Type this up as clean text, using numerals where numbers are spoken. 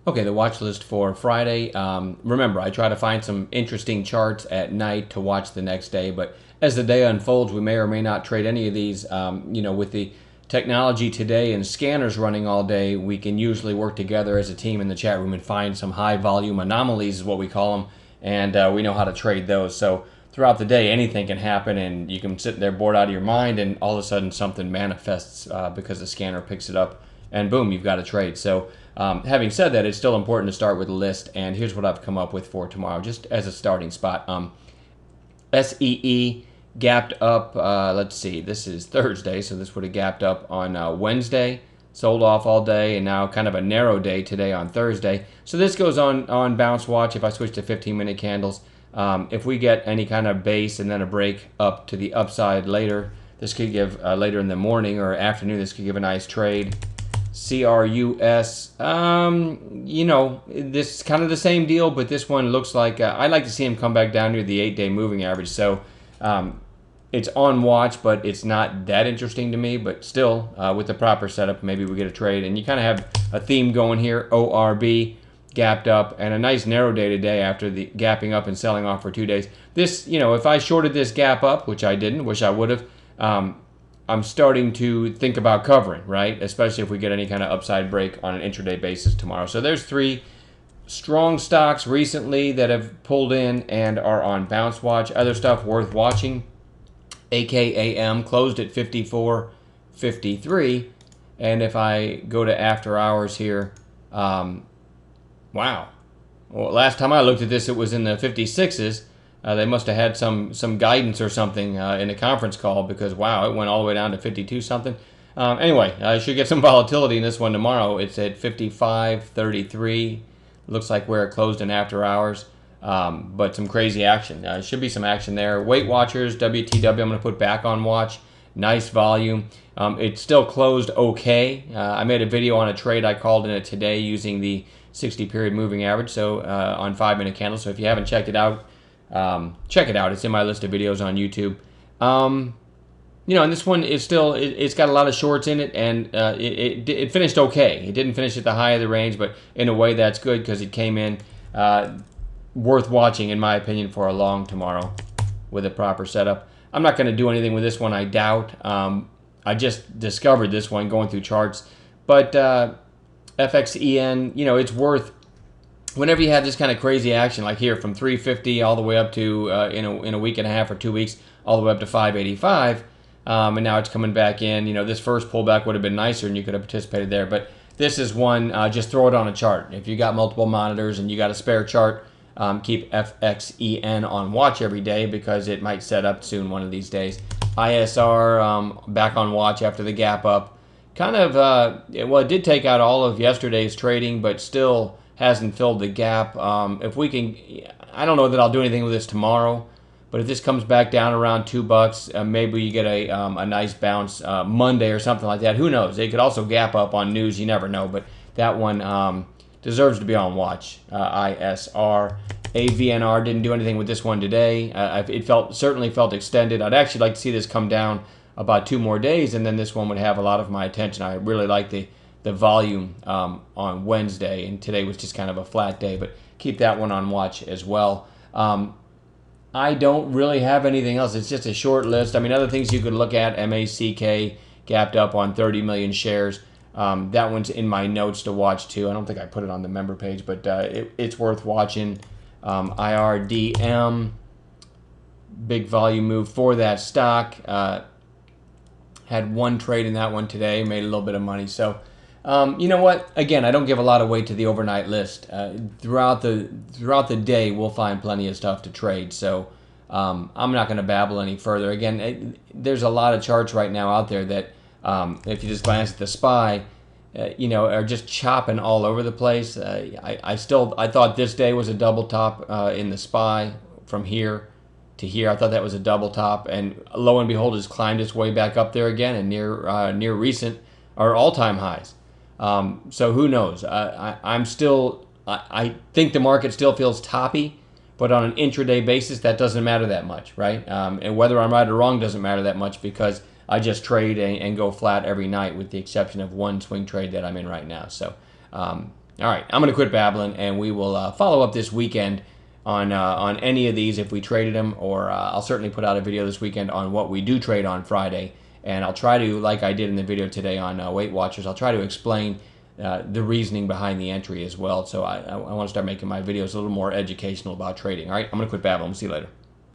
Okay, the watch list for Friday. Remember, I try to find some interesting charts at night to watch the next day, but as the day unfolds, we may or may not trade any of these. With the technology today and scanners running all day, we can usually work together as a team in the chat room and find some high volume anomalies, is what we call them, and we know how to trade those. So throughout the day, anything can happen, and you can sit there bored out of your mind, and all of a sudden something manifests because the scanner picks it up, and boom, you've got a trade. So having said that, it's still important to start with a list, and here's what I've come up with for tomorrow, just as a starting spot. SEE gapped up, let's see, this is Thursday, so this would have gapped up on Wednesday, sold off all day, and now kind of a narrow day today on Thursday. So this goes on bounce watch if I switch to 15-minute candles. If we get any kind of base and then a break up to the upside later, this could give, later in the morning or afternoon, this could give a nice trade. CRUS, this is kind of the same deal, but this one looks like, I'd like to see him come back down near the 8-day moving average. So it's on watch, but it's not that interesting to me, but still, with the proper setup, maybe we get a trade. And you kind of have a theme going here. ORB gapped up, and a nice narrow day today after the gapping up and selling off for 2 days. This, if I shorted this gap up, which I didn't, wish I would have, I'm starting to think about covering, right? Especially if we get any kind of upside break on an intraday basis tomorrow. So there's 3 strong stocks recently that have pulled in and are on bounce watch. Other stuff worth watching. AKAM closed at 54.53, and if I go to after hours here, wow. Well, last time I looked at this, it was in the 56s. They must have had some guidance or something in a conference call, because, wow, it went all the way down to 52 something. Anyway, I should get some volatility in this one tomorrow. It's at 55.33. Looks like where it closed in after hours, but some crazy action. Should be some action there. Weight Watchers, WTW, I'm going to put back on watch. Nice volume. It still closed okay. I made a video on a trade I called in it today using the 60-period moving average, so on 5-minute candles. So if you haven't checked it out, check it out. It's in my list of videos on YouTube. And this one is still, it's got a lot of shorts in it, and it finished okay. It didn't finish at the high of the range, but in a way that's good, because it came in worth watching, in my opinion, for a long tomorrow with a proper setup. I'm not going to do anything with this one, I doubt. I just discovered this one going through charts, but FXEN, it's worth, whenever you have this kind of crazy action, like here from 350 all the way up to, in a week and a half or 2 weeks, all the way up to 585, and now it's coming back in. This first pullback would have been nicer, and you could have participated there. But this is one, just throw it on a chart. If you got multiple monitors and you got a spare chart, keep FXEN on watch every day, because it might set up soon one of these days. ISR, back on watch after the gap up. Kind of, it did take out all of yesterday's trading, but still hasn't filled the gap. If we can, I don't know that I'll do anything with this tomorrow, but if this comes back down around $2, maybe you get a nice bounce Monday or something like that. Who knows? It could also gap up on news. You never know, but that one deserves to be on watch. ISR. AVNR didn't do anything with this one today. It certainly felt extended. I'd actually like to see this come down about 2 more days, and then this one would have a lot of my attention. I really like the volume on Wednesday, and today was just kind of a flat day, but keep that one on watch as well. I don't really have anything else. It's just a short list. I mean, other things you could look at, MACK gapped up on 30 million shares. That one's in my notes to watch too. I don't think I put it on the member page, but it's worth watching. IRDM, big volume move for that stock. Had 1 trade in that one today, made a little bit of money. So, you know what? Again, I don't give a lot of weight to the overnight list. Throughout the day, we'll find plenty of stuff to trade. So, I'm not going to babble any further. Again, there's a lot of charts right now out there that, if you just glance at the SPY, are just chopping all over the place. I thought this day was a double top in the SPY from here to here. I thought that was a double top, and lo and behold, it's climbed its way back up there again, and near recent or all-time highs. So who knows? I think the market still feels toppy, but on an intraday basis, that doesn't matter that much, right? And whether I'm right or wrong doesn't matter that much, because I just trade and go flat every night, with the exception of 1 swing trade that I'm in right now. So All right, I'm going to quit babbling, and we will follow up this weekend on any of these if we traded them, or I'll certainly put out a video this weekend on what we do trade on Friday. And I'll try to, like I did in the video today on Weight Watchers, I'll try to explain the reasoning behind the entry as well. So I want to start making my videos a little more educational about trading. All right, I'm going to quit babbling. See you later.